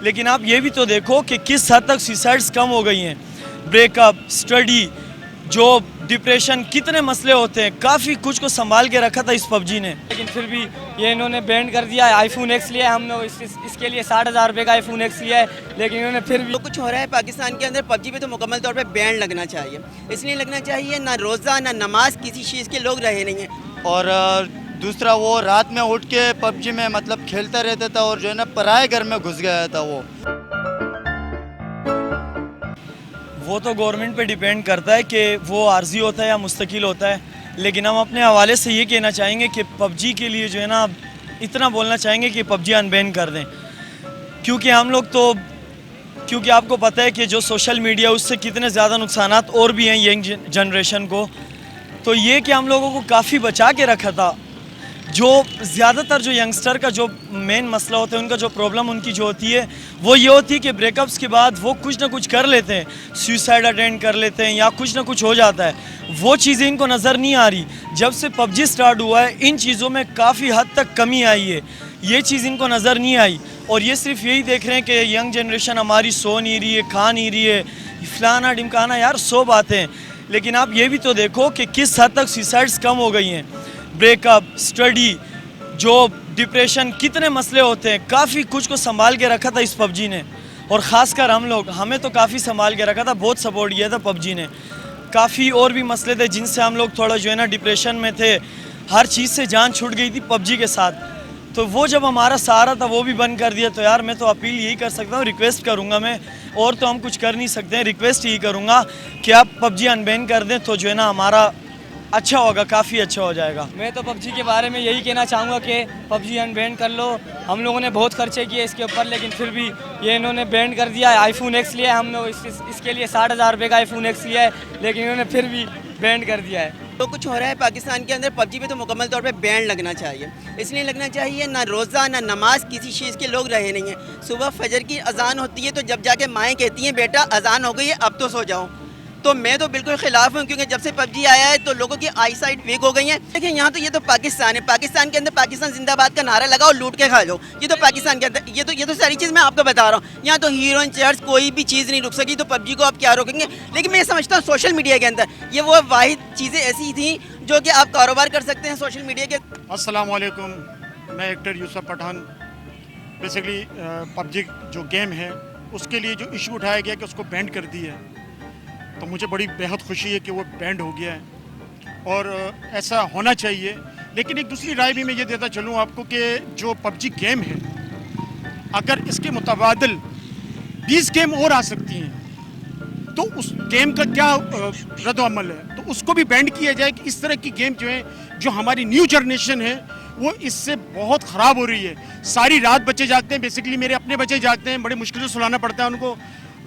लेकिन आप ये भी तो देखो कि किस हद तक सुसाइड्स कम हो गई हैं। ब्रेकअप, स्टडी, जॉब, डिप्रेशन, कितने मसले होते हैं। काफ़ी कुछ को संभाल के रखा था इस पबजी ने, लेकिन फिर भी ये इन्होंने बैन कर दिया है। आईफोन एक्स लिया है हमने, इसके लिए 60,000 रुपये का आईफोन एक्स लिया है, लेकिन इन्होंने फिर भी जो कुछ हो रहा है पाकिस्तान के अंदर पबजी पे तो मुकम्मल तौर पे बैन लगना चाहिए। इसलिए लगना चाहिए ना रोज़ा ना नमाज किसी चीज़ के लोग रहे नहीं हैं। और दूसरा वो रात में उठ के पबजी में मतलब खेलता रहता था और जो है ना पराए घर में घुस गया था वो तो गवर्नमेंट पे डिपेंड करता है कि वो आर्जी होता है या मुस्तकिल होता है। लेकिन हम अपने हवाले से ये कहना चाहेंगे कि पबजी के लिए जो है ना इतना बोलना चाहेंगे कि पबजी अनबैन कर दें, क्योंकि हम लोग तो क्योंकि आपको पता है कि जो सोशल मीडिया उससे कितने ज़्यादा नुकसानात और भी हैं यंग जनरेशन को। तो ये कि हम लोगों को काफ़ी बचा के रखा था। जो ज़्यादातर जो यंगस्टर का जो मेन मसला होता है, उनका जो प्रॉब्लम उनकी जो होती है वो ये होती है कि ब्रेकअप्स के बाद वो कुछ ना कुछ कर लेते हैं, सुसाइड अटेंड कर लेते हैं या कुछ ना कुछ हो जाता है। वो चीज़ें इनको नज़र नहीं आ रही। जब से पबजी स्टार्ट हुआ है इन चीज़ों में काफ़ी हद तक कमी आई है, ये चीज़ इनको नज़र नहीं आई। और ये सिर्फ यही देख रहे हैं कि यंग जनरेशन हमारी सो नहीं रही है, खा नहीं रही है, फलाना ढिमकाना, यार सो बातें। लेकिन आप ये भी तो देखो कि किस हद तक सुसाइड्स कम हो गई हैं। ब्रेकअप, स्टडी, जॉब, डिप्रेशन, कितने मसले होते हैं। काफ़ी कुछ को संभाल के रखा था इस पबजी ने, और ख़ासकर हमें तो काफ़ी संभाल के रखा था, बहुत सपोर्ट किया था पबजी ने। काफ़ी और भी मसले थे जिनसे हम लोग थोड़ा जो है ना डिप्रेशन में थे, हर चीज़ से जान छूट गई थी पबजी के साथ। तो वो जब हमारा सहारा था वो भी बंद कर दिया, तो यार मैं तो अपील यही कर सकता हूँ, रिक्वेस्ट करूँगा मैं, और तो हम कुछ कर नहीं सकते हैं, रिक्वेस्ट यही करूँगा कि आप पबजी अनबैन कर दें तो जो है ना हमारा अच्छा होगा, काफ़ी अच्छा हो जाएगा। मैं तो पबजी के बारे में यही कहना चाहूँगा कि पबजी अनबैन कर लो। हम लोगों ने बहुत खर्चे किए इसके ऊपर, लेकिन फिर भी ये इन्होंने बैन कर दिया है। आईफोन एक्स लिया है हमने, इसके लिए 60,000 रुपये का आईफोन एक्स लिया है, लेकिन इन्होंने फिर भी बैन कर दिया है। जो कुछ हो रहा है पाकिस्तान के अंदर पबजी पे तो मुकम्मल तौर पे बैन लगना चाहिए। इसलिए लगना चाहिए ना रोज़ा ना नमाज किसी चीज़ के लोग रहे नहीं हैं। सुबह फजर की अजान होती है तो जब जाके माएँ कहती हैं बेटा अजान हो गई है अब तो सो जाओ, तो मैं तो बिल्कुल खिलाफ हूँ, क्योंकि जब से पबजी आया है तो लोगों की आई साइट वीक हो गई है। देखिए यहाँ तो ये तो पाकिस्तान है, पाकिस्तान के अंदर पाकिस्तान जिंदाबाद का नारा लगाओ, लूट के खा लो। ये तो पाकिस्तान के अंदर ये तो सारी चीज़ मैं आपको बता रहा हूँ। यहाँ तो हीरोइन चर्च कोई भी चीज़ नहीं रुक सकी, तो पबजी को आप क्या रोकेंगे। लेकिन मैं समझता हूँ सोशल मीडिया के अंदर ये वो वाहिद चीज़ें ऐसी थी जो कि आप कारोबार कर सकते हैं सोशल मीडिया के। अस्सलाम वालेकुम, मैं actor Yusuf Pathan. Basically PUBG जो गेम है उसके लिए जो इशू उठाया गया कि उसको बैंड कर दिया है, तो मुझे बड़ी बेहद खुशी है कि वो बैंड हो गया है और ऐसा होना चाहिए। लेकिन एक दूसरी राय भी मैं ये देता चलूँ आपको कि जो पबजी गेम है, अगर इसके मुतबादिल 20 गेम और आ सकती हैं तो उस गेम का क्या रद्द-ओ-अमल है, तो उसको भी बैंड किया जाए कि इस तरह की गेम जो है, जो हमारी न्यू जनरेशन है वो इससे बहुत ख़राब हो रही है। सारी रात बच्चे जागते हैं, बेसिकली मेरे अपने बच्चे जागते हैं, बड़े मुश्किल से सुलाना पड़ता है उनको,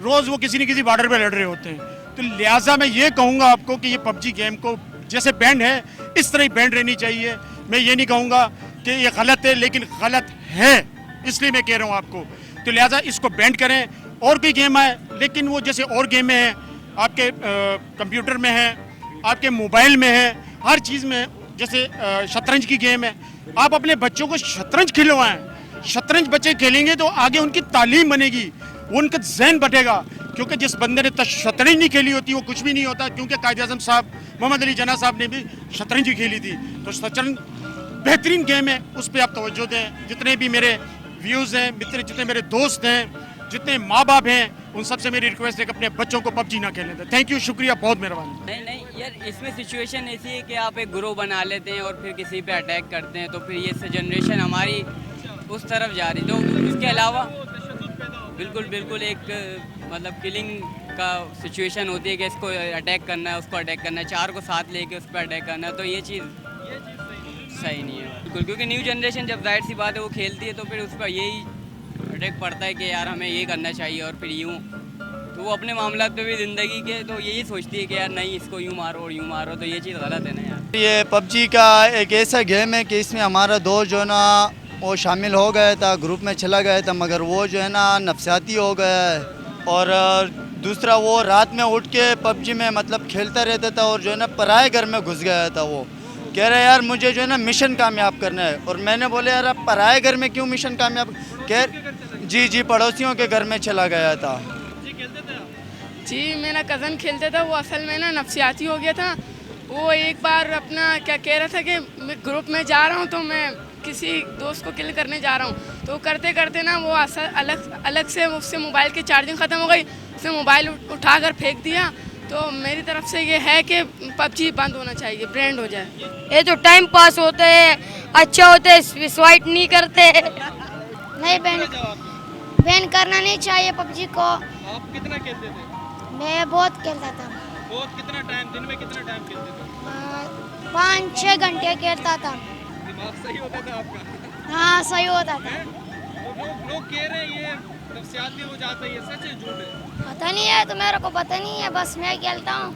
रोज़ वो किसी न किसी बॉर्डर पे लड़ रहे होते हैं। तो लिहाजा मैं ये कहूँगा आपको कि ये पबजी गेम को जैसे बैंड है इस तरह ही बैंड रहनी चाहिए। मैं ये नहीं कहूँगा कि ये गलत है, लेकिन गलत है इसलिए मैं कह रहा हूँ आपको। तो लिहाजा इसको बैंड करें, और कोई गेम आए, लेकिन वो जैसे और गेमें हैं आपके कंप्यूटर में है, आपके मोबाइल में है, हर चीज़ में, जैसे शतरंज की गेम है, आप अपने बच्चों को शतरंज खिलवाएं। शतरंज बच्चे खेलेंगे तो आगे उनकी तालीम बनेगी, उनका जहन बढ़ेगा। क्योंकि जिस बंदे ने शतरंज नहीं खेली होती वो कुछ भी नहीं होता, क्योंकि कायद-ए-आज़म साहब मोहम्मद अली जिन्ना साहब ने भी शतरंज ही खेली थी। तो शतरंज बेहतरीन गेम है, उस पर आप तवज्जो दें। जितने भी मेरे व्यूज़ हैं, जितने मेरे दोस्त हैं, जितने माँ बाप हैं, उन सबसे मेरी रिक्वेस्ट है कि अपने बच्चों को पबजी ना खेलने दें। थैंक यू, शुक्रिया, बहुत मेहरबानी। नहीं यार, इसमें सिचुएशन ऐसी है कि आप एक ग्रुप बना लेते हैं और फिर किसी पे अटैक करते हैं, तो फिर ये जनरेशन हमारी उस तरफ जा रही। तो इसके अलावा बिल्कुल एक मतलब किलिंग का सिचुएशन होती है कि इसको अटैक करना है, उसको अटैक करना है, 4 को साथ लेके उस पर अटैक करना है, तो ये चीज़ सही नहीं है बिल्कुल। क्योंकि न्यू जनरेशन जब जाहिर सी बात है वो खेलती है तो फिर उस पर यही अटैक पड़ता है कि यार हमें ये करना चाहिए, और फिर यूँ तो वो अपने मामला पे भी ज़िंदगी के तो यही सोचती है कि यार नहीं इसको यूँ मारो और यूँ मारो, तो ये चीज़ गलत है ना यार। ये पबजी का एक ऐसा गेम है कि इसमें हमारा दोस्त जो है ना वो शामिल हो गया था, ग्रुप में चला गया था, मगर वो जो है ना नफसियाती हो गया है। और दूसरा वो रात में उठ के पबजी में मतलब खेलता रहता था और जो है ना पराए घर में घुस गया था। वो कह रहा है यार मुझे जो है ना मिशन कामयाब करना है, और मैंने बोले यार आप पराए घर में क्यों मिशन कामयाब कह जी जी, पड़ोसियों के घर में चला गया था। जी मेरा कज़न खेलता था, वो असल में ना नफसियाती हो गया था। वो एक बार अपना क्या कह रहा था कि मैं ग्रुप में जा रहा हूँ तो मैं किसी दोस्त को किल करने जा रहा हूँ, तो करते करते ना वो अलग से उससे मोबाइल की चार्जिंग ख़त्म हो गई, उसने मोबाइल उठाकर फेंक दिया। तो मेरी तरफ से ये है कि पबजी बंद होना चाहिए, ब्रांड हो जाए। ये तो टाइम पास होता है, अच्छा होता है, सुसाइड नहीं करते। नहीं, बैन करना नहीं चाहिए पबजी को। आप कितना खेलते थे? मैं बहुत खेलता था। बहुत कितना टाइम, दिन में कितना टाइम खेलते थे? 5-6 घंटे खेलता था। दिमाग सही होता था आपका? हाँ, सही होता था। तो लोग कह रहे हैं ये नफसियाती हो जाता है, ये सच है झूठ है? पता नहीं है, तो मेरे को पता नहीं है, बस मैं खेलता हूँ।